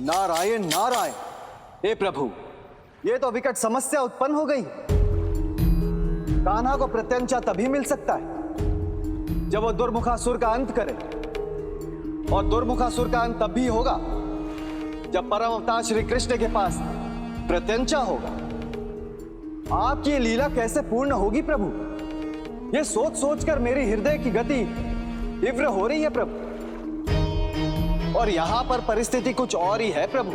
नारायण नारायण। हे प्रभु, ये तो विकट समस्या उत्पन्न हो गई। कान्हा को प्रत्यंचा तभी मिल सकता है जब वो दुर्मुखासुर का अंत करे, और दुर्मुखासुर का अंत तब भी होगा जब परम अवतार श्री कृष्ण के पास प्रत्यंचा होगा। आपकी ये लीला कैसे पूर्ण होगी प्रभु? ये सोच सोचकर मेरी हृदय की गति तीव्र हो रही है प्रभु। और यहां पर परिस्थिति कुछ और ही है प्रभु।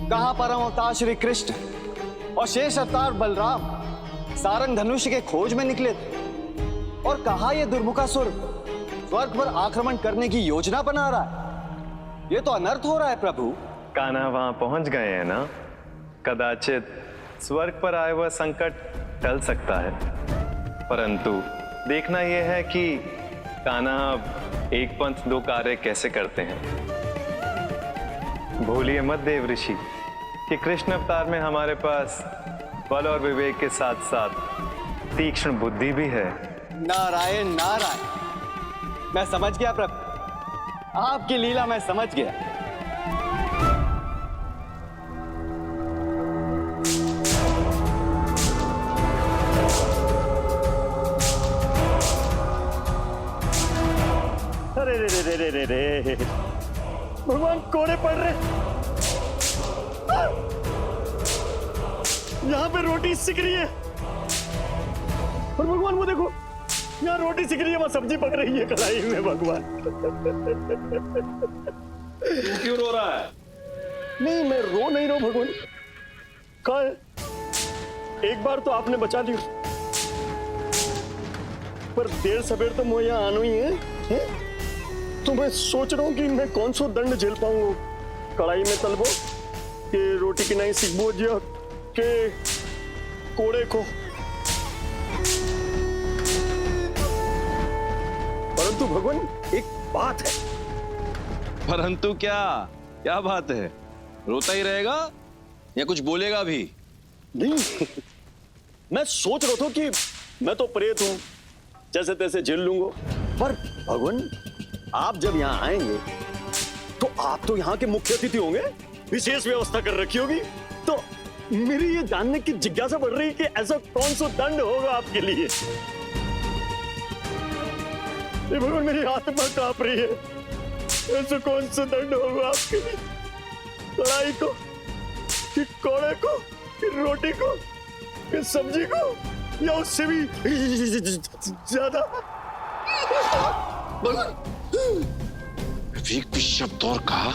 कहां परम अवतार श्री कृष्ण और शेष अवतार बलराम सारंग धनुष के खोज में निकले थे, और कहां ये दुर्मुखासुर स्वर्ग पर आक्रमण करने की योजना बना रहा है। ये तो अनर्थ हो रहा है प्रभु। कान्हा वहां पहुंच गए हैं ना। कदाचित स्वर्ग पर आए हुआ संकट टल सकता है, परंतु देखना यह है कि कान्हा अब एक पंथ दो कार्य कैसे करते हैं। भूलिए मत देव ऋषि कि कृष्ण अवतार में हमारे पास बल और विवेक के साथ साथ तीक्ष्ण बुद्धि भी है। नारायण नारायण। मैं समझ गया प्रभु, आपकी लीला मैं समझ गया। अरे रे रे रे रे रे, भगवान कोड़े पड़ रहे। यहाँ पे रोटी सिक रही है, और भगवान वो देखो, यहाँ रोटी सिक रही है, वहाँ सब्जी पक रही है कढ़ाई में। भगवान तू क्यों रो रहा है? नहीं, मैं रो नहीं रहा भगवान। कहा है, एक बार तो आपने बचा लिया, पर देर सवेर तो मुझे यहाँ आना ही है? तो मैं सोच रहा हूँ कि मैं कौन सा दंड झेल पाऊंगा। कढ़ाई में तलबो कि रोटी की नहीं सिकबो जिया के कोड़े को। परंतु भगवान एक बात है। परंतु क्या? क्या बात है? रोता ही रहेगा या कुछ बोलेगा भी? नहीं, मैं सोच रहा था कि मैं तो प्रेत हूं, जैसे तैसे झेल लूंगा, पर भगवान आप जब यहाँ आएंगे तो आप तो यहाँ के मुख्य अतिथि होंगे, विशेष व्यवस्था कर रखी होगी। तो मेरी ये जानने की जिज्ञासा बढ़ रही है कि ऐसा कौन सा दंड होगा आपके लिए। भगवान मेरी आत्मा कांप रही है, ऐसा कौन सा दंड होगा आपके लिए? कढ़ाई को कि कोड़े को कि रोटी को कि सब्जी को, या उससे भी ज्यादा? एक भी शब्द और कहा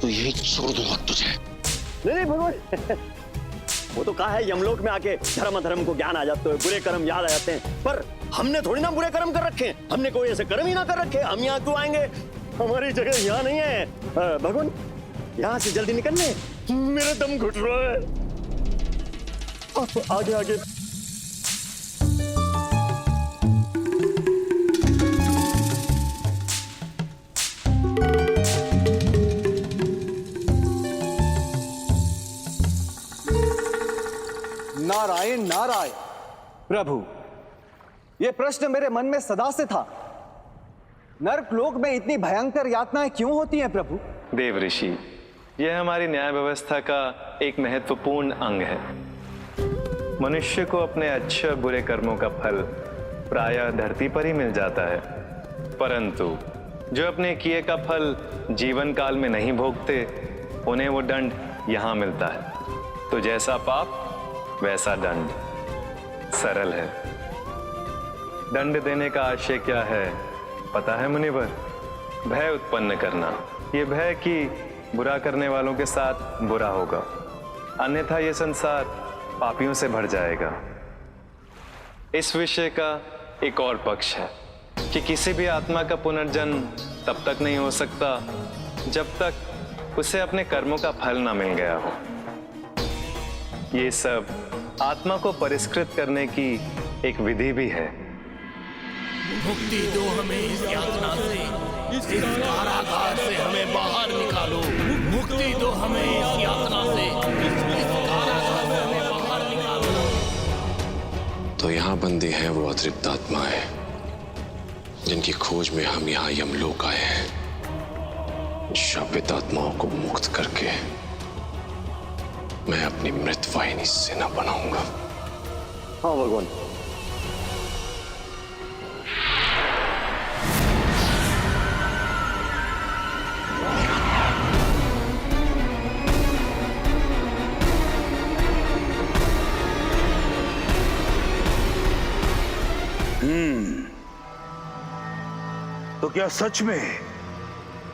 तो यही छोड़ दूंगा तुझे। नहीं भगवान, वो तो कहा है यमलोक में आके धर्म अधर्म को ज्ञान आ जाते हैं, बुरे कर्म याद आ जाते हैं, पर हमने थोड़ी ना बुरे कर्म कर रखे हैं। हमने कोई ऐसे कर्म ही ना कर रखे। हम यहाँ क्यों आएंगे? हमारी जगह यहाँ नहीं है। भगवान यहाँ से जल्दी निकलने, मेरा दम घुट रहा है। आगे आगे। नारायण नारायण। प्रभु, यह प्रश्न मेरे मन में सदा से था। नरक लोक में इतनी भयंकर यातनाएं क्यों होती हैं प्रभु? देव ऋषि, यह हमारी न्याय व्यवस्था का एक महत्वपूर्ण अंग है। मनुष्य को अपने अच्छे और बुरे कर्मों का फल प्रायः धरती पर ही मिल जाता है, परंतु जो अपने किए का फल जीवन काल में नहीं भोगते, उन्हें वो दंड यहाँ मिलता है। तो जैसा पाप वैसा दंड। सरल है। दंड देने का आशय क्या है पता है मुनिवर? भय उत्पन्न करना। ये भय कि बुरा करने वालों के साथ बुरा होगा, अन्यथा ये संसार पापियों से भर जाएगा। इस विषय का एक और पक्ष है कि किसी भी आत्मा का पुनर्जन्म तब तक नहीं हो सकता जब तक उसे अपने कर्मों का फल ना मिल गया हो। ये सब आत्मा को परिष्कृत करने की एक विधि भी है। मुक्ति दो हमें इस यातना से, इस कारागार से हमें बाहर निकालो। मुक्ति दो हमें इस यातना से, इस कारागार से हमें बाहर निकालो। तो यहाँ बंदी है वो अतृप्त आत्माएं जिनकी खोज में हम यहाँ यमलोक आए हैं, शापित आत्माओं को मुक्त करके मैं अपनी मृतवाहिनी सेना बनाऊंगा। हाँ भगवान। तो क्या सच में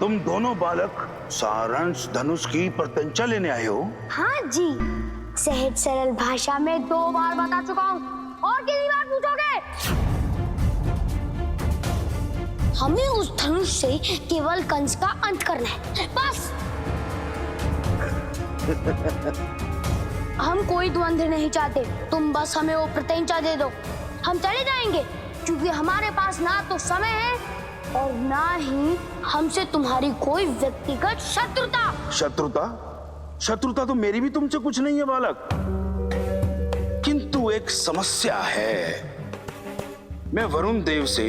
तुम दोनों बालक सारंश धनुष की प्रत्यंचा लेने आए हो? हाँ जी, सहज सरल भाषा में 2 बार बता चुका हूँ, और कितनी बार पूछोगे? हमें उस धनुष से केवल कंस का अंत करना है, बस। हम कोई द्वंद्व नहीं चाहते, तुम बस हमें वो प्रत्यंचा दे दो, हम चले जाएंगे, क्योंकि हमारे पास ना तो समय है और ना ही हमसे तुम्हारी कोई व्यक्तिगत शत्रुता। शत्रुता? शत्रुता तो मेरी भी तुमसे कुछ नहीं है बालक, किंतु एक समस्या है। मैं वरुण देव से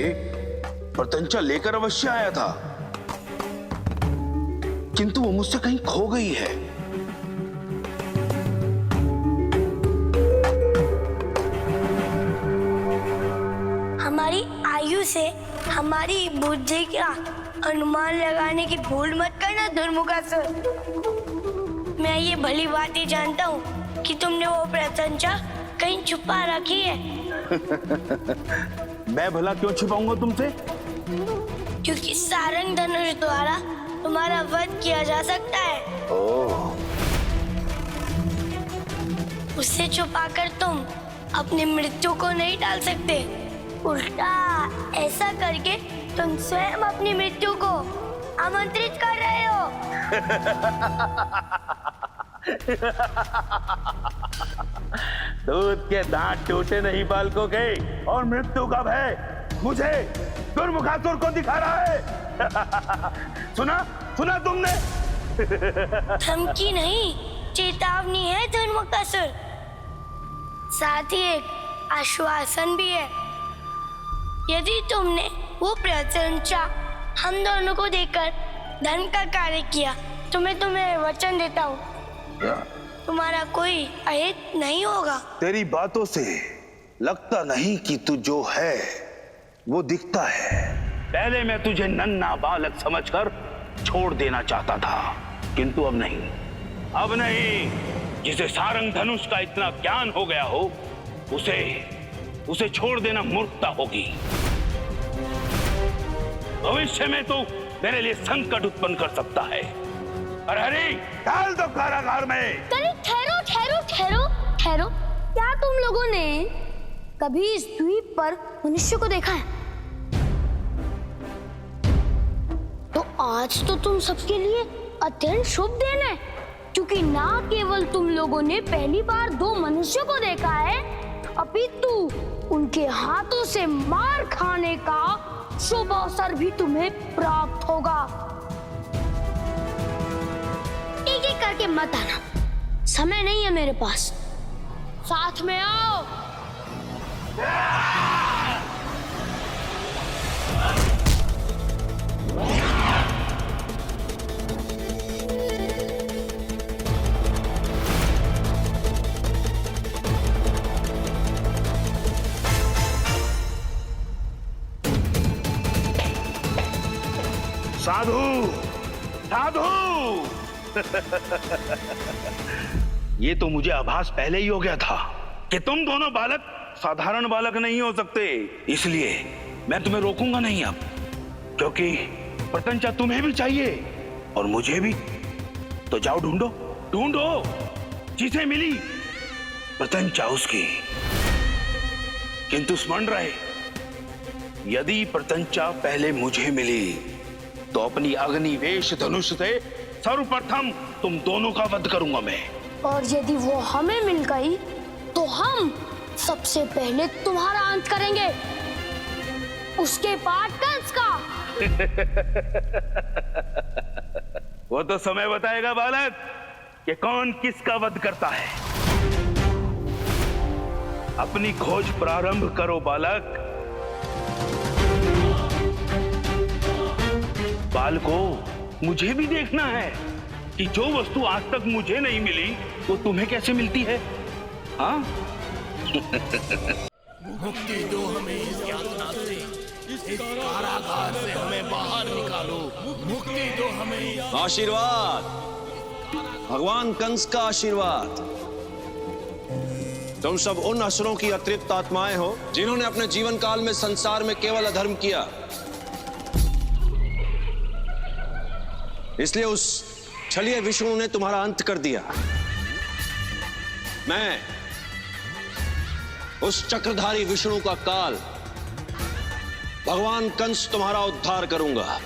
प्रत्यंचा लेकर अवश्य आया था, किंतु वो मुझसे कहीं खो गई है। हमारी आयु से हमारी बुद्धि का अनुमान लगाने की भूल मत करना दुर्मुखासुर। मैं ये भली बात ही जानता हूँ कि तुमने वो प्रत्यंचा कहीं छुपा रखी है। मैं भला क्यों छिपाऊंगा तुमसे? क्योंकि सारंग धनुष द्वारा तुम्हारा वध किया जा सकता है। ओह, उसे छुपाकर तुम अपनी मृत्यु को नहीं टाल सकते, उल्टा ऐसा करके तुम स्वयं अपनी मृत्यु को आमंत्रित कर रहे हो। दूध के दांत टूटे नहीं बालकों के, और मृत्यु का भय मुझे दुर्मुखासुर को दिखा रहा है। सुना सुना तुमने? धमकी नहीं, चेतावनी है दुर्मुखासुर, साथ ही एक आश्वासन भी है। यदि तुमने वो प्रत्यंचा हम दोनों को देकर धन का कार्य किया तो मैं तुम्हें वचन देता हूँ तुम्हारा कोई अहित नहीं होगा। तेरी बातों से लगता नहीं कि तू जो है वो दिखता है। पहले मैं तुझे नन्हा बालक समझकर छोड़ देना चाहता था, किंतु अब नहीं, अब नहीं। जिसे सारंग धनुष का इतना ज्ञान हो गया हो, उसे छोड़ देना मूर्खता होगी। भविष्य में तो मेरे लिए संकट उत्पन्न कर सकता है। अरे हरी, डाल दो कारागार में। ठहरो ठहरो ठहरो ठहरो, क्या तुम लोगों ने कभी इस द्वीप पर मनुष्य को देखा है? तो आज तो तुम सबके लिए अत्यंत शुभ दिन है, क्योंकि ना केवल तुम लोगों ने पहली बार 2 मनुष्यों को देखा है, अपितु उनके हाथों से मार खाने का शुभ अवसर भी तुम्हें प्राप्त होगा। एक एक करके मत आना, समय नहीं है मेरे पास, साथ में आओ। साधु साधु, ये तो मुझे आभास पहले ही हो गया था कि तुम दोनों बालक साधारण बालक नहीं हो सकते, इसलिए मैं तुम्हें रोकूंगा नहीं अब, क्योंकि प्रत्यंचा तुम्हें भी चाहिए और मुझे भी। तो जाओ ढूंढो ढूंढो, जिसे मिली प्रत्यंचा उसकी। किंतु स्मरण रहे, यदि प्रत्यंचा पहले मुझे मिली तो अपनी अग्निवेश धनुष से सर्वप्रथम तुम दोनों का वध करूंगा मैं। और यदि वो हमें मिल गई तो हम सबसे पहले तुम्हारा अंत करेंगे, उसके बाद कंस का। वो तो समय बताएगा बालक कि कौन किसका वध करता है। अपनी खोज प्रारंभ करो बालक। बालको, मुझे भी देखना है कि जो वस्तु आज तक मुझे नहीं मिली वो तुम्हें कैसे मिलती है। हाँ मुक्ति दो हमें इस यातना से, इस कारागार से हमें बाहर निकालो। मुक्ति दो हमें। आशीर्वाद, भगवान कंस का आशीर्वाद। तुम सब उन असुरों की अतृप्त आत्माएं हो जिन्होंने अपने जीवन काल में संसार में केवल अधर्म किया, इसलिए उस छलिए विष्णु ने तुम्हारा अंत कर दिया। मैं उस चक्रधारी विष्णु का काल भगवान कंस तुम्हारा उद्धार करूंगा,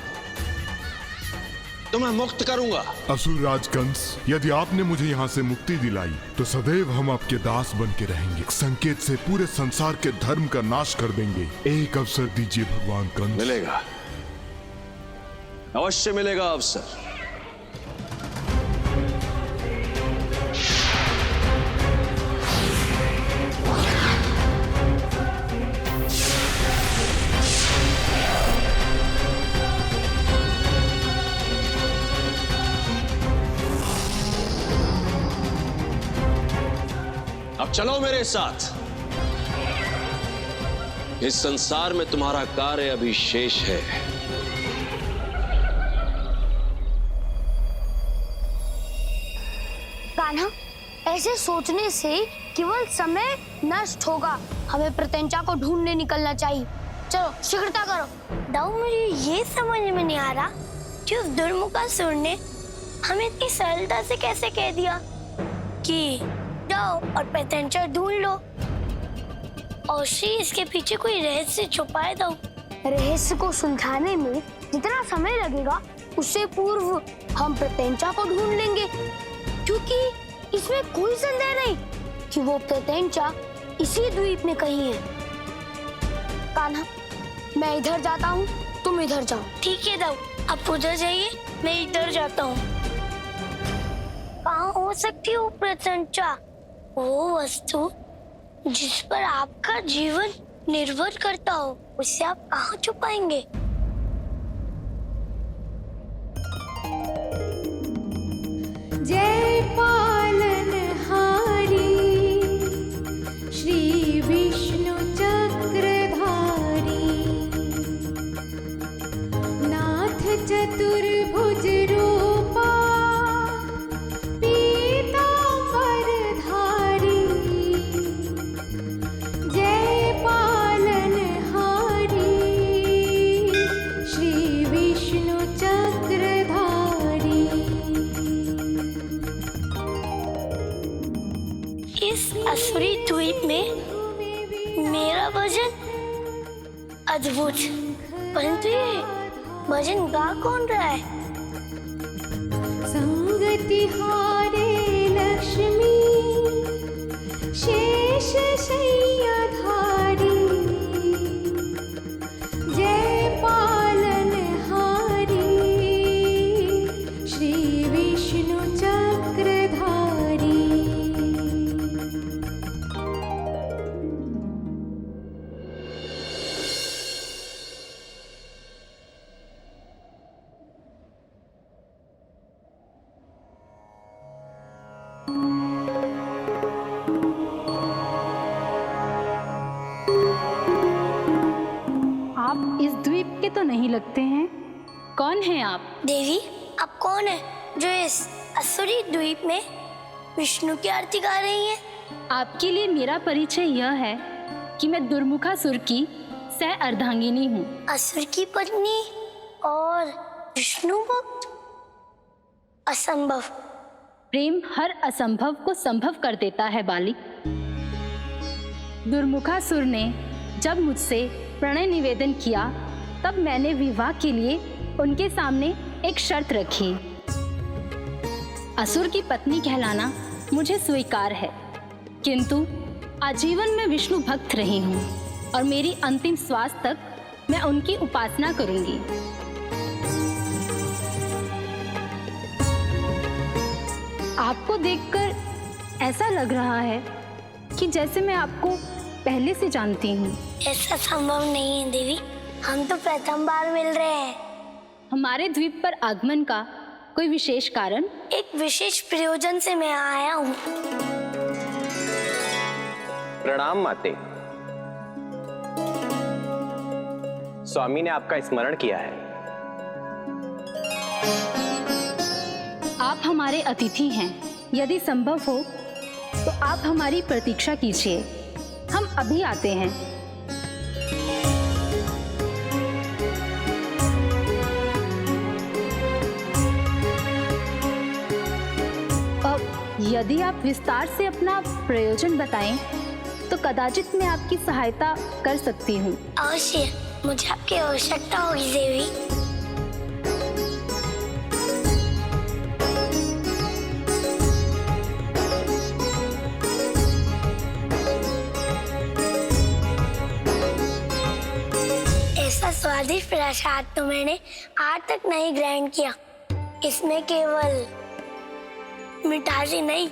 तुम्हें मुक्त करूंगा। असुरराज कंस, यदि आपने मुझे यहाँ से मुक्ति दिलाई तो सदैव हम आपके दास बन के रहेंगे। संकेत से पूरे संसार के धर्म का नाश कर देंगे। एक अवसर दीजिए भगवान कंस। मिलेगा, अवश्य मिलेगा अवसर। अब चलो मेरे साथ। इस संसार में तुम्हारा कार्य अभी शेष है। कान्हा, ऐसे सोचने से केवल समय नष्ट होगा। हमें प्रत्यंचा को ढूंढने निकलना चाहिए। चलो शीघ्रता करो। दाऊ, मुझे ये समझ में नहीं आ रहा कि उस दुर्मुखासुर ने हमें इतनी सरलता से कैसे कह दिया कि जाओ और प्रत्यंचा ढूंढ लो, और श्री इसके पीछे कोई रहस्य छुपाए। दाऊ, रहस्य को सुलझाने में जितना समय लगेगा उससे पूर्व हम प्रत्यंचा को ढूंढ लेंगे, क्योंकि इसमें कोई संदेह नहीं कि वो प्रत्यंचा इसी द्वीप में कहीं है। कान्हा, मैं इधर जाता हूँ, तुम इधर जाओ। ठीक है दाऊ, आप उधर जाइए, मैं इधर जाता हूँ। कहाँ हो सकती है वो प्रत्यंचा, वो वस्तु जिस पर आपका जीवन निर्भर करता हो, उसे आप कहाँ छुपाएंगे? जय पालनहारी श्री विष्णु चक्रधारी, नाथ चतुर्भुज रूपा पीतांबरधारी। जय पालनहारी श्री विष्णु चक्रधारी। इस असुरी द्वीप में मेरा भजन अद्भुत, परंतु ये भजन गा कौन रहा है? संगति हारे लक्ष्मी शेष शय्याधारी। जय पालनहारी श्री विष्णु चक्रधारी। आप इस द्वीप के तो नहीं लगते हैं। कौन हैं आप? देवी, आप कौन है जो इस असुरी द्वीप में विष्णु की आरती गा रही हैं? आपके लिए मेरा परिचय यह है कि मैं दुर्मुखासुर की सह अर्धांगिनी हूँ। असुर की पत्नी और विष्णु भक्त? असंभव। प्रेम हर असंभव को संभव कर देता है बालिक। दुर्मुखासुर ने जब मुझसे प्रणय निवेदन किया तब मैंने विवाह के लिए उनके सामने एक शर्त रखी। असुर की पत्नी कहलाना मुझे स्वीकार है, किंतु आजीवन मैं विष्णु भक्त रही हूँ और मेरी अंतिम श्वास तक मैं उनकी उपासना करूंगी। आपको देखकर ऐसा लग रहा है कि जैसे मैं आपको पहले से जानती हूँ। ऐसा संभव नहीं है देवी, हम तो प्रथम बार मिल रहे हैं। हमारे द्वीप पर आगमन का कोई विशेष कारण? एक विशेष प्रयोजन से मैं आया हूँ। प्रणाम माते। स्वामी ने आपका स्मरण किया है। आप हमारे अतिथि हैं। यदि संभव हो तो आप हमारी प्रतीक्षा कीजिए, हम अभी आते हैं। अब यदि आप विस्तार से अपना प्रयोजन बताएं तो कदाचित मैं आपकी सहायता कर सकती हूँ। अवश्य, मुझे आपकी आवश्यकता होगी देवी। ऐसा स्वादिष्ट प्रसाद तो मैंने आज तक नहीं ग्रहण किया। इसमें केवल मिठास ही नहीं,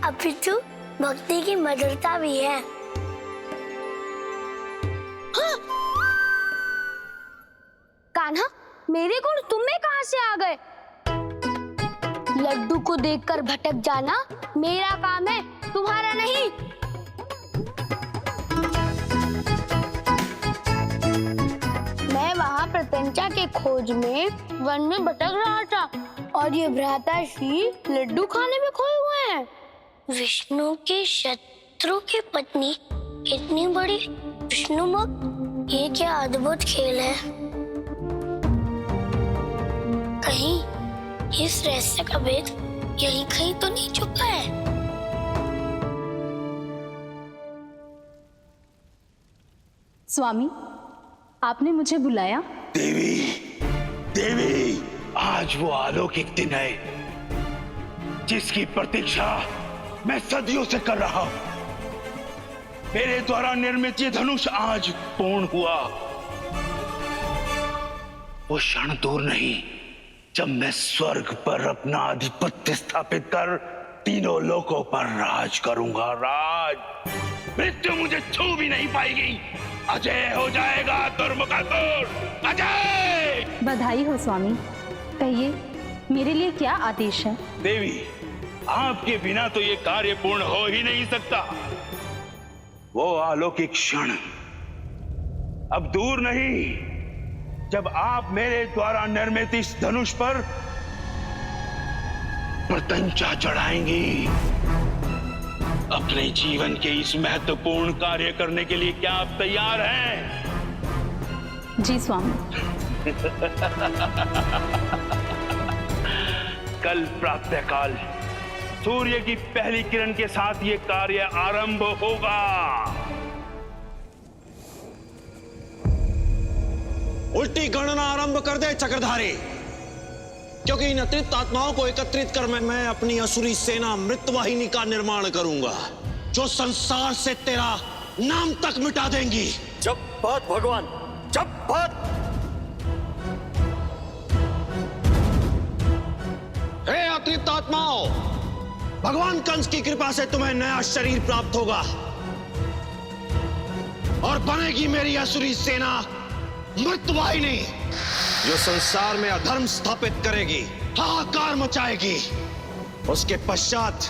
अपितु भक्ति की मधुरता भी है। हाँ! कान्हा, मेरे गुण तुम में कहां से आ गए? लड्डू को देखकर भटक जाना मेरा काम है, तुम्हारा नहीं। मैं वहां प्रत्यंचा के खोज में वन में भटक रहा था और ये भ्राताश्री लड्डू खाने में खोए हुए हैं। विष्णु के शत्रु की पत्नी इतनी बड़ी विष्णुमुख, ये क्या अद्भुत खेल है। कहीं इस रहस्य का भेद यहीं कहीं तो नहीं छुपा है। स्वामी, आपने मुझे बुलाया? देवी, देवी, आज वो अलौकिक दिन है जिसकी प्रतीक्षा मैं सदियों से कर रहा हूं। मेरे द्वारा निर्मित ये धनुष आज पूर्ण हुआ। वो क्षण दूर नहीं जब मैं स्वर्ग पर अपना आधिपत्य स्थापित कर तीनों लोकों पर राज करूंगा। राज, मृत्यु मुझे छू भी नहीं पाएगी। अजय हो जाएगा दुर्मुखासुर, अजय। बधाई हो स्वामी। कहिए, मेरे लिए क्या आदेश है? देवी, आपके बिना तो ये कार्य पूर्ण हो ही नहीं सकता। वो अलौकिक क्षण अब दूर नहीं जब आप मेरे द्वारा निर्मित इस धनुष पर प्रत्यंचा चढ़ाएंगी। अपने जीवन के इस महत्वपूर्ण कार्य करने के लिए क्या आप तैयार हैं? जी स्वामी। कल प्रातःकाल सूर्य की पहली किरण के साथ ये कार्य आरंभ होगा। उल्टी गणना आरंभ कर दे चक्रधारी, क्योंकि इन अतिरिक्त आत्माओं को एकत्रित कर मैं अपनी असुरी सेना मृतवाहिनी का निर्माण करूंगा, जो संसार से तेरा नाम तक मिटा देंगी। जब बात भगवान, जब बात। हे अतिरिक्त आत्माओं, भगवान कंस की कृपा से तुम्हें नया शरीर प्राप्त होगा और बनेगी मेरी असुरी सेना मृतवाहिनी, जो संसार में अधर्म स्थापित करेगी, हाहाकार मचाएगी। उसके पश्चात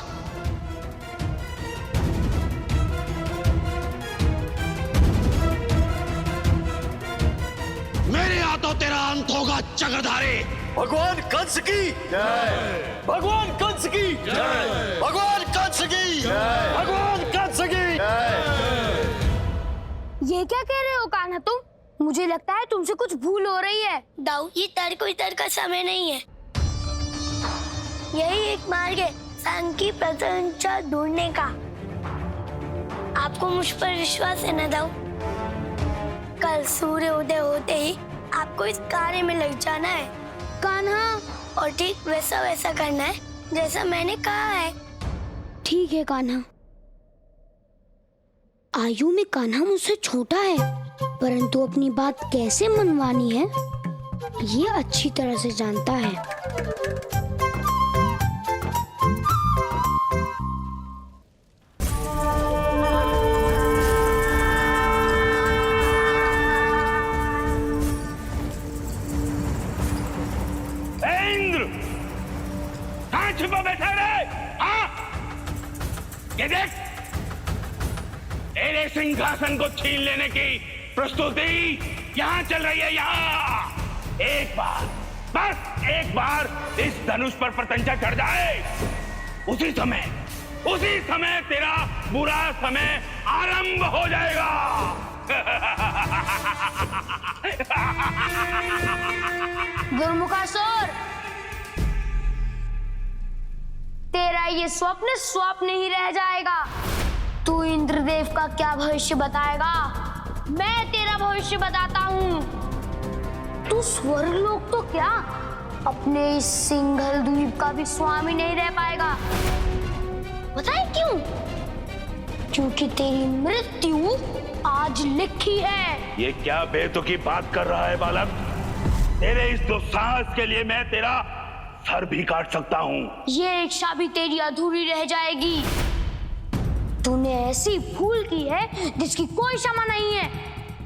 मेरे हाथों तेरा अंत होगा चक्रधारी। भगवान कंस की जय, भगवान कंस की जय, भगवान कंस की जय, भगवान कंस की जय। ये क्या कह रहे हो कान्हा तुम? मुझे लगता है तुमसे कुछ भूल हो रही है। दाऊ, ये तर्क वितर्क का समय नहीं है। यही एक मार्ग है संग की प्रत्यंचा ढूंढने का। आपको मुझ पर विश्वास है ना दाऊ? कल सूर्य उदय होते ही आपको इस कार्य में लग जाना है कान्हा, और ठीक वैसा वैसा करना है जैसा मैंने कहा है। ठीक है कान्हा। आयु में कान्हा मुझसे छोटा है, परंतु अपनी बात कैसे मनवानी है ये अच्छी तरह से जानता है। कहां छिपा बैठा रे? हाँ? ये देख, तेरे सिंहासन को छीन लेने की प्रस्तुति यहां चल रही है। यहां एक बार, बस एक बार इस धनुष पर प्रत्यंचा चढ़ जाए, उसी समय तेरा बुरा समय आरंभ हो जाएगा। दुर्मुखासुर, तेरा ये स्वप्न ही रह जाएगा। तू इंद्रदेव का क्या भविष्य बताएगा? मैं तेरा भविष्य बताता हूँ। तू स्वर्गलोक तो क्या, अपने इस सिंघल द्वीप का भी स्वामी नहीं रह पाएगा। बताए क्यों? क्योंकि तेरी मृत्यु आज लिखी है। ये क्या बेतुकी बात कर रहा है बालक? तेरे इस दुस्साहस के लिए मैं तेरा सर भी काट सकता हूँ। ये इच्छा भी तेरी अधूरी रह जाएगी। तूने ऐसी भूल की है जिसकी कोई क्षमा नहीं है।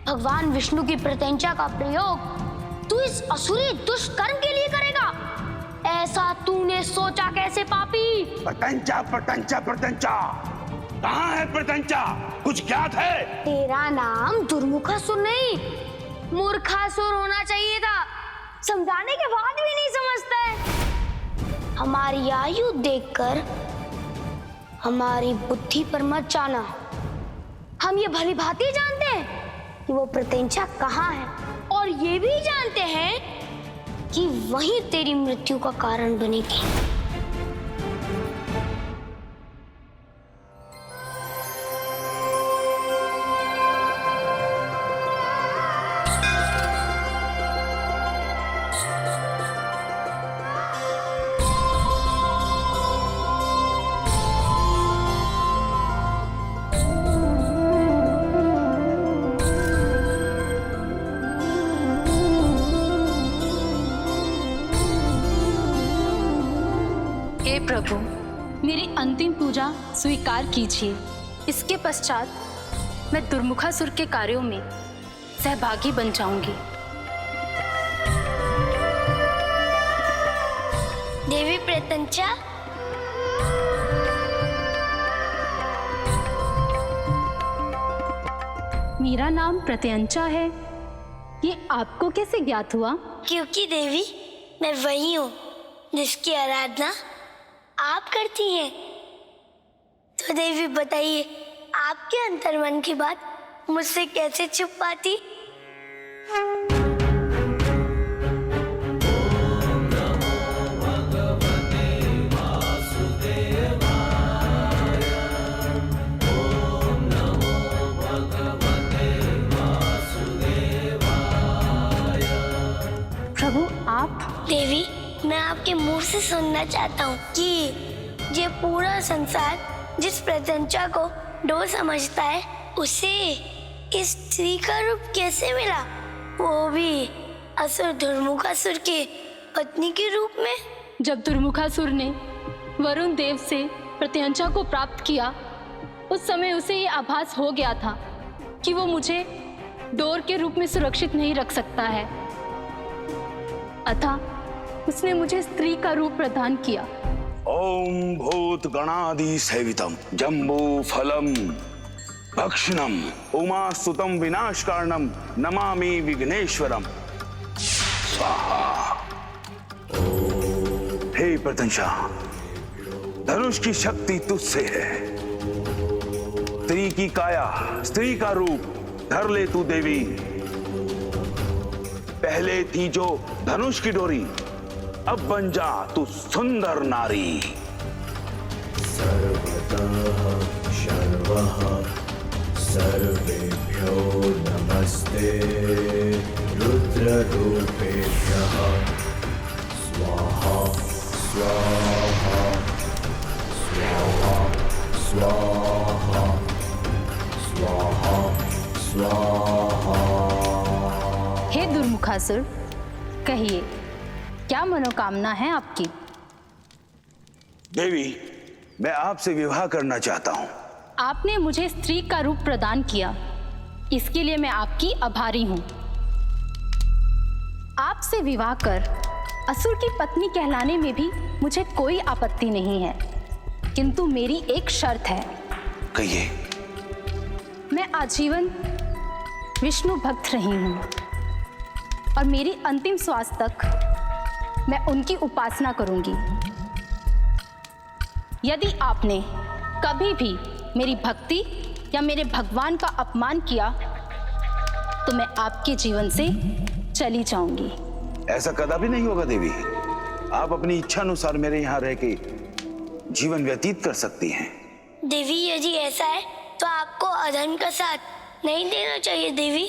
भगवान विष्णु की प्रत्यंचा का प्रयोग तू इस असुरी दुष्कर्म के लिए करेगा? ऐसा तूने सोचा कैसे पापी? प्रत्यंचा प्रत्यंचा प्रत्यंचा, कहाँ है प्रत्यंचा? कुछ ज्ञात है? तेरा नाम दुर्मुखासुर नहीं, मूर्खासुर होना चाहिए था। समझाने के बाद भी नहीं समझता है। हमारी आयु देखकर हमारी बुद्धि पर मत जाना। हम ये भली भांति जानते हैं कि वो प्रत्यंचा कहाँ है, और ये भी जानते हैं कि वही तेरी मृत्यु का कारण बनेगी। हे प्रभु, मेरी अंतिम पूजा स्वीकार कीजिए। इसके पश्चात मैं दुर्मुखासुर के कार्यों में सहभागी बन जाऊंगी। देवी प्रत्यंचा, मेरा नाम प्रत्यंचा है, ये आपको कैसे ज्ञात हुआ? क्योंकि देवी मैं वही हूँ जिसकी आराधना आप करती हैं। तो देवी बताइए, आपके अंतर्मन की बात मुझसे कैसे छुप पाती? प्रभु आप? देवी, मैं आपके मुंह से सुनना चाहता हूँ कि ये पूरा संसार जिस प्रत्यंचा को डो समझता है, उसे इस स्त्री का रूप कैसे मिला, वो भी असुर दुर्मुखासुर के पत्नी के रूप में? जब दुर्मुखासुर ने वरुण देव से प्रत्यंचा को प्राप्त किया, उस समय उसे ये आभास हो गया था कि वो मुझे डोर के रूप में सुरक्षित नहीं रख सकता है, अतः उसने मुझे स्त्री का रूप प्रदान किया। ओम भूत गणादि सेवितम जम्बू फलम भक्षणम उमास्तुतम विनाश कारणम नमामि विघ्नेश्वरम स्वाहा। हे प्रत्यंचा, धनुष की शक्ति तुझसे है। स्त्री की काया, स्त्री का रूप धर ले तू देवी। पहले थी जो धनुष की डोरी, अब बन जा तू सुंदर नारी। सर्वतः शर्वः सर्वेभ्यो नमस्ते रुद्ररूपेभ्यः स्वाहा स्वाहा स्वाहा स्वाहा स्वाहा स्वाहा। हे दुर्मुखासुर, कहिए क्या मनोकामना है आपकी? देवी, मैं आपसे विवाह करना चाहता हूँ। आपने मुझे स्त्री का रूप प्रदान किया, इसके लिए मैं आपकी आभारी हूँ। आपसे विवाह कर असुर की पत्नी कहलाने में भी मुझे कोई आपत्ति नहीं है, किंतु मेरी एक शर्त है। कहिए। मैं आजीवन विष्णु भक्त रही हूँ और मेरी अंतिम श्वास तक मैं उनकी उपासना करूंगी। यदि आपने कभी भी मेरी भक्ति या मेरे भगवान का अपमान किया तो मैं आपके जीवन से चली जाऊंगी। ऐसा कदापि नहीं होगा देवी। आप अपनी इच्छा अनुसार मेरे यहाँ रह के जीवन व्यतीत कर सकती हैं। देवी यदि ऐसा है तो आपको अधर्म का साथ नहीं देना चाहिए देवी।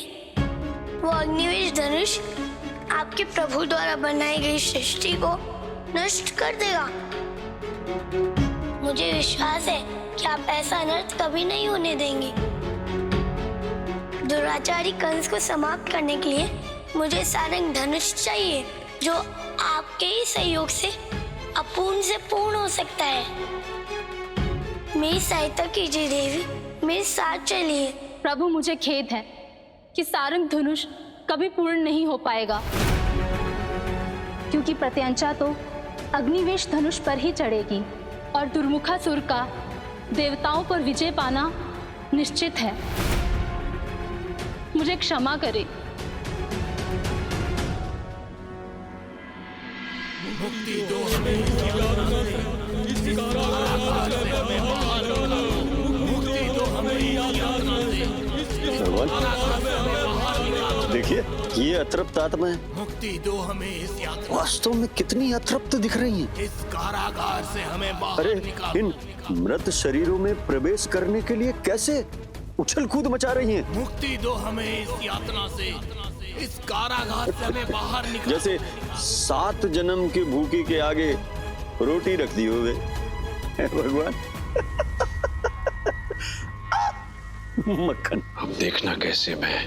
वो अग्निवेश धनुष आपके प्रभु द्वारा बनाई गई सृष्टि को नष्ट कर देगा। मुझे विश्वास है कि आप ऐसा अनर्थ कभी नहीं होने देंगे। दुराचारी कंस को समाप्त करने के लिए मुझे सारंग धनुष चाहिए, जो आपके ही सहयोग से अपूर्ण से पूर्ण हो सकता है। मेरी सहायता कीजिए देवी, मेरे साथ चलिए। प्रभु, मुझे खेद है कि सारंग धनुष कभी पूर्ण नहीं हो पाएगा, क्योंकि प्रत्यंचा तो अग्निवेश धनुष पर ही चढ़ेगी और दुर्मुखासुर का देवताओं पर विजय पाना निश्चित है। मुझे क्षमा करें। मुक्ति दो हमें यातना से, इस कारागार से हमें बाहर निकालो। मुक्ति दो हमें यातना से, इस कारागार से हमें बाहर निकालो। देखिए, ये अतृप्त आत्मा है। मुक्ति दो हमें इस यातना, वास्तव में कितनी अतृप्त दिख रही हैं। इस कारागार से हमें बाहर निकालो। इन मृत शरीरों में प्रवेश करने के लिए कैसे उछल कूद मचा रही हैं। मुक्ति दो हमें इस यातना से, इस कारागार से हमें बाहर निकालो। जैसे 7 जन्म की भूखी के आगे रोटी रख दी हुए। भगवान मक्खन। अब देखना कैसे मैं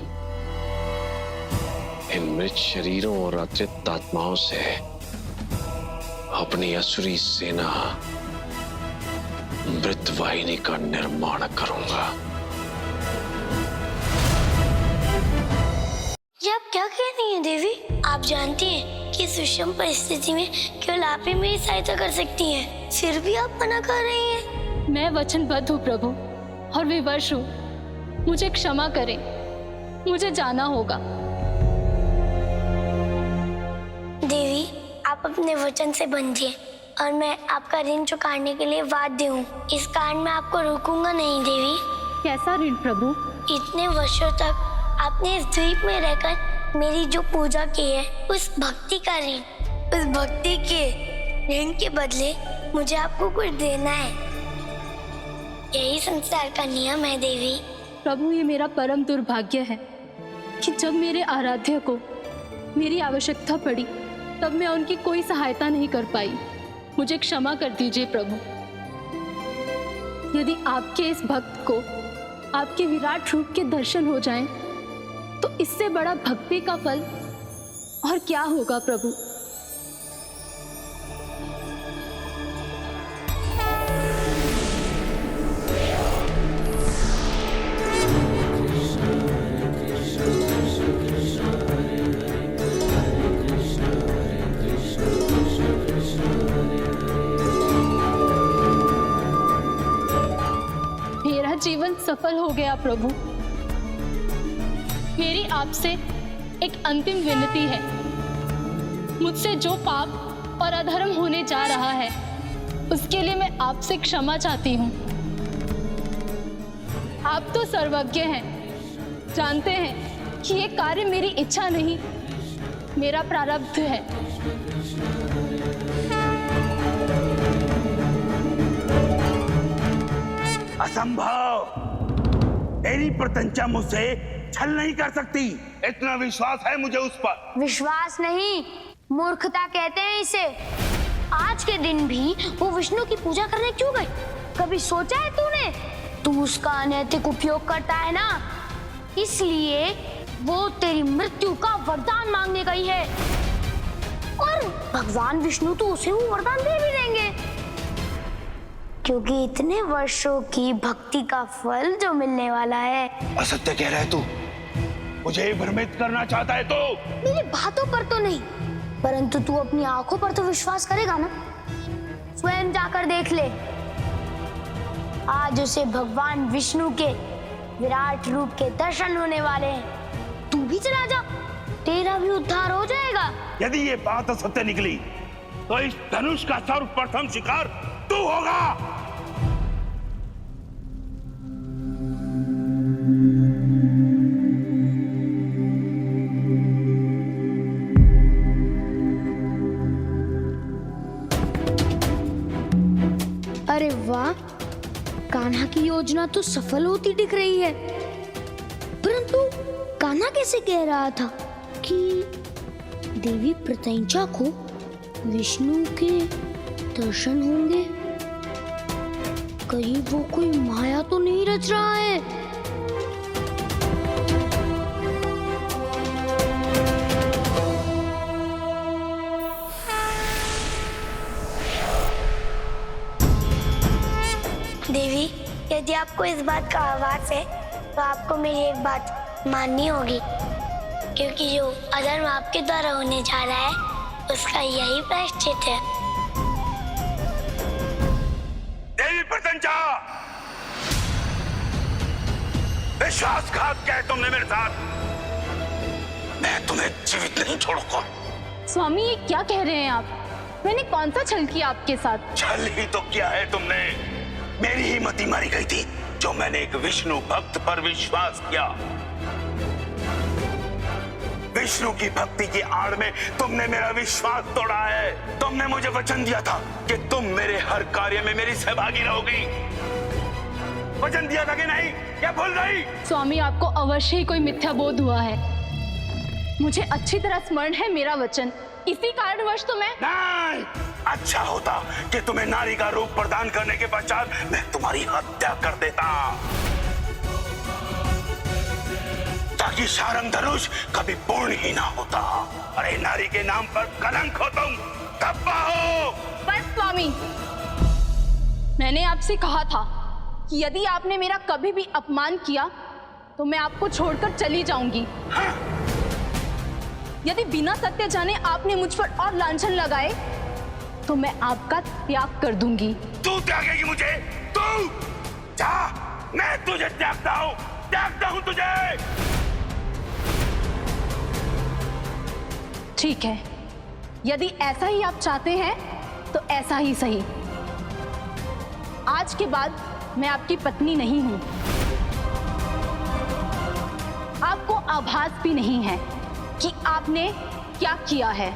इन मृत शरीरों और अतृप्त आत्माओं से अपनी असुरी सेना मृतवाहिनी का निर्माण करूंगा। ये आप क्या कह रही हैं देवी? आप जानती हैं कि इस विषम परिस्थिति में केवल आप ही मेरी सहायता कर सकती हैं, फिर भी आप मना कर रही हैं। मैं वचनबद्ध हूँ प्रभु और विवश हूँ। मुझे क्षमा करें, मुझे जाना होगा। देवी, आप अपने वचन से बंधिए और मैं आपका ऋण चुकाने के लिए बाध्य हूँ। इस कारण मैं आपको रोकूंगा नहीं देवी। कैसा ऋण प्रभु? इतने वर्षों तक आपने इस द्वीप में रहकर मेरी जो पूजा की है, उस भक्ति का ऋण। उस भक्ति के ऋण के बदले मुझे आपको कुछ देना है। यही संसार का नियम है देवी। प्रभु, ये मेरा परम दुर्भाग्य है कि जब मेरे आराध्य को मेरी आवश्यकता पड़ी तब मैं उनकी कोई सहायता नहीं कर पाई। मुझे क्षमा कर दीजिए प्रभु। यदि आपके इस भक्त को आपके विराट रूप के दर्शन हो जाएं, तो इससे बड़ा भक्ति का फल और क्या होगा प्रभु। मेरा जीवन सफल हो गया प्रभु। मेरी आपसे एक अंतिम विनती है। मुझसे जो पाप और अधर्म होने जा रहा है, उसके लिए मैं आपसे क्षमा चाहती हूँ। आप तो सर्वज्ञ हैं, जानते हैं कि ये कार्य मेरी इच्छा नहीं, मेरा प्रारब्ध है। असंभव! तेरी प्रत्यंचा मुझसे छल नहीं कर सकती। इतना विश्वास है मुझे उस पर। विश्वास नहीं, मूर्खता कहते हैं इसे। आज के दिन भी वो विष्णु की पूजा करने क्यों गई? कभी सोचा है तूने? तू उसका अनैतिक उपयोग करता है ना, इसलिए वो तेरी मृत्यु का वरदान मांगने गई है। और भगवान विष्णु तो उसे वो वरदान दे भी देंगे, क्योंकि इतने वर्षों की भक्ति का फल जो मिलने वाला है। असत्य कह रहा है तू? मुझे भ्रमित करना चाहता है तो? मेरी बातों पर तो नहीं, परंतु तू अपनी आंखों पर तो विश्वास करेगा ना? स्वयं जाकर देख ले। आज उसे भगवान विष्णु के विराट रूप के दर्शन होने वाले हैं। तू भी चला जा, तेरा भी उद्धार हो जाएगा। यदि ये बात सत्य निकली तो इस धनुष का सर्वप्रथम शिकार तू होगा। अरे वाह, कान्हा की योजना तो सफल होती दिख रही है। परंतु कान्हा कैसे कह रहा था कि देवी प्रत्यंचा को विष्णु के दर्शन होंगे? कहीं वो कोई माया तो नहीं रच रहा है? देवी, यदि आपको इस बात का आभास है तो आपको मेरी एक बात माननी होगी, क्योंकि जो अधर्म आपके द्वारा होने जा रहा है उसका यही प्रायश्चित है। देवी प्रत्यंचा, विश्वासघात क्या है तुमने मेरे साथ? मैं तुम्हें जीवित नहीं छोड़ूंगा। स्वामी, ये क्या कह रहे हैं आप? मैंने कौन सा छल किया आपके साथ? छल ही तो किया है तुमने। मेरी ही मति मारी गई थी जो मैंने एक विष्णु भक्त पर विश्वास किया। विष्णु की भक्ति की आड़ में तुमने मेरा विश्वास तोड़ा है। तुमने मुझे वचन दिया था कि तुम मेरे हर कार्य में मेरी सहभागी रहोगी। वचन दिया था कि नहीं? क्या भूल गई? स्वामी, आपको अवश्य ही कोई मिथ्या बोध हुआ है। मुझे अच्छी तरह स्मरण है मेरा वचन। इसी कारणवश तो मैं नहीं, अच्छा होता कि तुम्हें नारी का रूप प्रदान करने के पश्चात मैं तुम्हारी हत्या कर देता, ताकि शारंग धनुष कभी पूर्ण ही ना होता। अरे नारी के नाम पर कलंक हो तुम, धब्बा हो। बस स्वामी, मैंने आपसे कहा था कि यदि आपने मेरा कभी भी अपमान किया तो मैं आपको छोड़कर चली जाऊंगी। हाँ? यदि बिना सत्य जाने आपने मुझ पर और लांछन लगाए तो मैं आपका त्याग कर दूंगी। तू त्यागेगी मुझे? तू जा, मैं तुझे त्यागता हूं तुझे। ठीक है, यदि ऐसा ही आप चाहते हैं तो ऐसा ही सही। आज के बाद मैं आपकी पत्नी नहीं हूं। आपको आभास भी नहीं है कि आपने क्या किया है।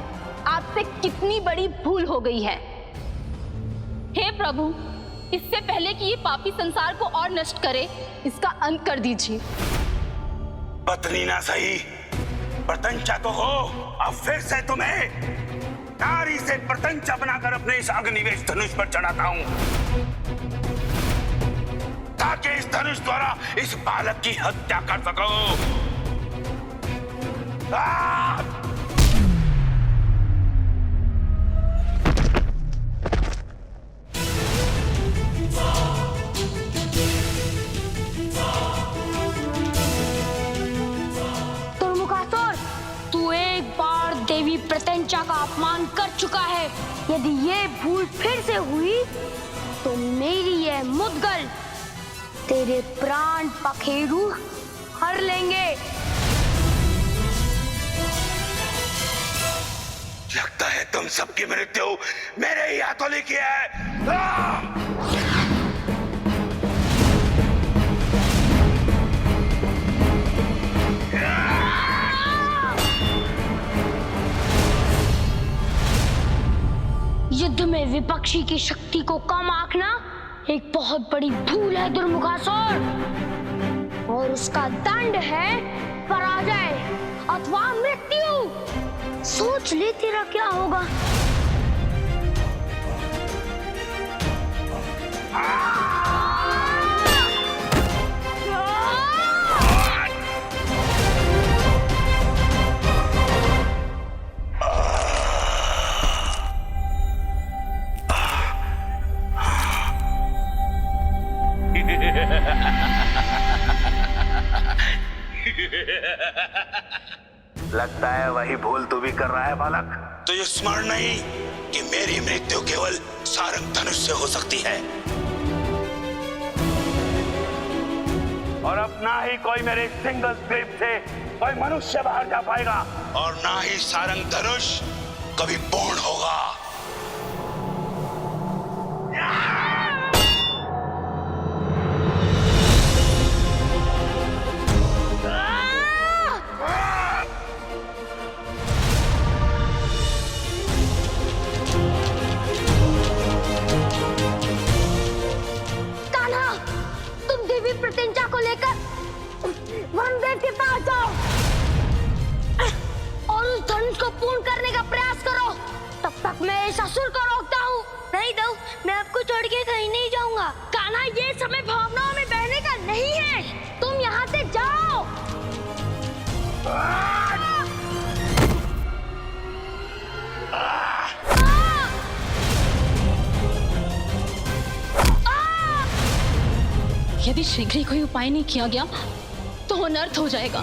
आपसे कितनी बड़ी भूल हो गई है। हे प्रभु, इससे पहले कि ये पापी संसार को और नष्ट करे, इसका अंत कर दीजिए। पत्नी ना सही, प्रत्यंचा तो हो। अब फिर से तुम्हें नारी से प्रत्यंचा बनाकर अपने इस अग्निवेश धनुष पर चढ़ाता हूं, ताकि इस धनुष द्वारा इस बालक की हत्या कर सको। दुर्मुखासुर, तू एक बार देवी प्रत्यंचा का अपमान कर चुका है। यदि ये भूल फिर से हुई तो मेरी ये मुद्गल तेरे प्राण पखेरु हर लेंगे। लगता है तुम सबकी मृत्यु मेरे ही हाथों लिखी है। युद्ध में विपक्षी की शक्ति को कम आंकना एक बहुत बड़ी भूल है दुर्मुखासुर, और उसका दंड है पराजय अथवा मृत्यु। सोच ले तेरा क्या होगा। लगता है वही भूल तू भी कर रहा है बालक। तुझे स्मरण नहीं कि मेरी मृत्यु केवल सारंग धनुष से हो सकती है। और अब ना ही कोई मेरे सिंगल ग्रिप से कोई मनुष्य बाहर जा पाएगा, और ना ही सारंग धनुष कभी पूर्ण होगा। कान्हा, तुम देवी प्रत्यंचा को लेकर वरुणदेव के पास जाओ और उस धनुष को पूर्ण करने का प्रयास करो। तब तक मैं इस असुर को रोकता हूँ। नहीं दो, मैं आपको छोड़ के कहीं नहीं जाऊंगा। कान्हा, ये समय भावनाओं में बहने का नहीं है। तुम यहाँ से जाओ। यदि शीघ्र ही कोई उपाय नहीं किया गया तो अनर्थ हो जाएगा।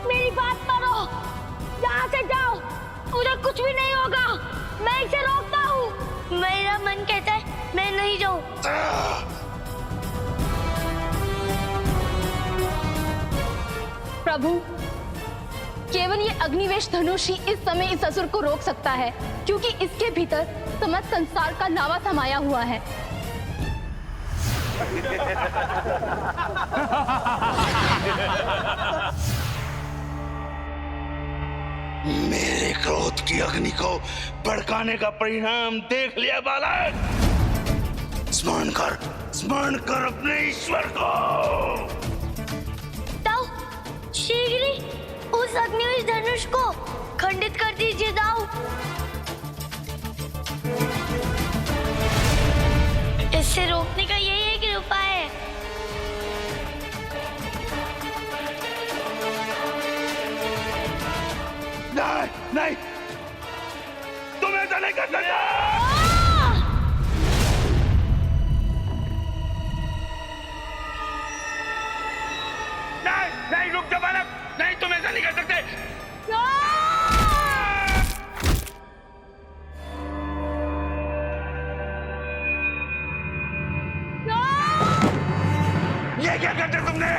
मेरी बात मानो, यहाँ से जाओ, मुझे कुछ भी नहीं होगा। मैं इसे रोकता हूँ। मेरा मन कहता है मैं नहीं जाऊँ। प्रभु, केवल ये अग्निवेश धनुष ही इस समय इस असुर को रोक सकता है, क्योंकि इसके भीतर समस्त संसार का लावा समाया हुआ है। मेरे क्रोध की अग्नि को भड़काने का परिणाम देख लिया बालक। स्मरण कर अपने ईश्वर को। शीघ्र ही उस अग्निवेश धनुष को खंडित कर दीजिए दाऊ। इससे रोकने का यही एक उपाय है। नहीं, तुम्हें तो नहीं कर सकता। नहीं, रुक जा बालक, नहीं, तुम ऐसा नहीं कर सकते। ये क्या करते तुमने?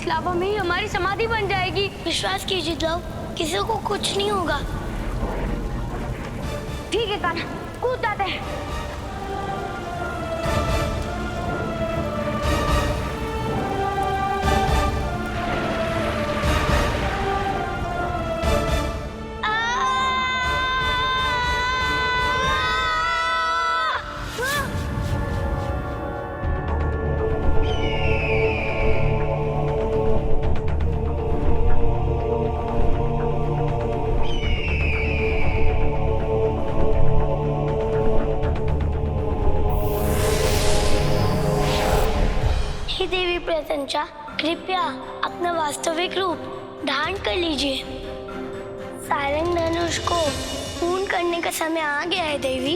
लावा में ही हमारी समाधि बन जाएगी। विश्वास कीजिए दाऊ, किसी को कुछ नहीं होगा। ठीक है कान्हा, कूद जाते हैं। देवी प्रत्यंचा, कृपया अपना वास्तविक रूप धारण कर लीजिए। सारंग धनुष को पूर्ण करने का समय आ गया है देवी।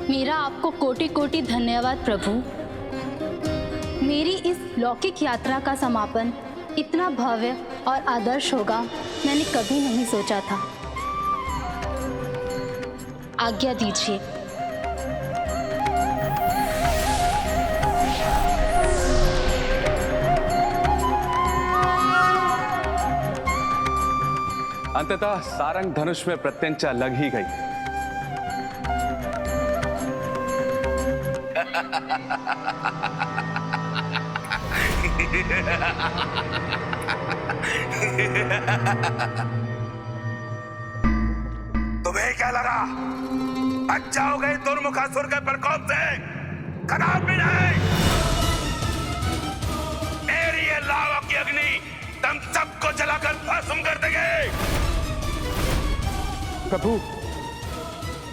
मेरा आपको कोटि कोटि धन्यवाद प्रभु। मेरी इस लौकिक यात्रा का समापन इतना भव्य और आदर्श होगा मैंने कभी नहीं सोचा था। आज्ञा दीजिए। अंततः सारंग धनुष में प्रत्यंचा लग ही गई। तुम्हें क्या लगा बच जाओगे दुर्मुखासुर के प्रकोप से? कदापि नहीं। मेरी ये लावा की अग्नि तुम सबको जलाकर भस्म कर देंगे। प्रभु,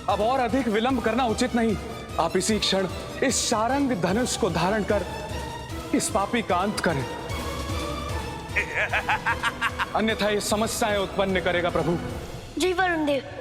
अब और अधिक विलंब करना उचित नहीं। आप इसी क्षण इस सारंग धनुष को धारण कर इस पापी का अंत करें, अन्यथा ये समस्याएं उत्पन्न करेगा प्रभु। जी वरुण देव।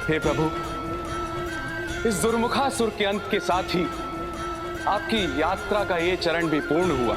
हे प्रभु, इस दुर्मुखासुर के अंत के साथ ही आपकी यात्रा का ये चरण भी पूर्ण हुआ।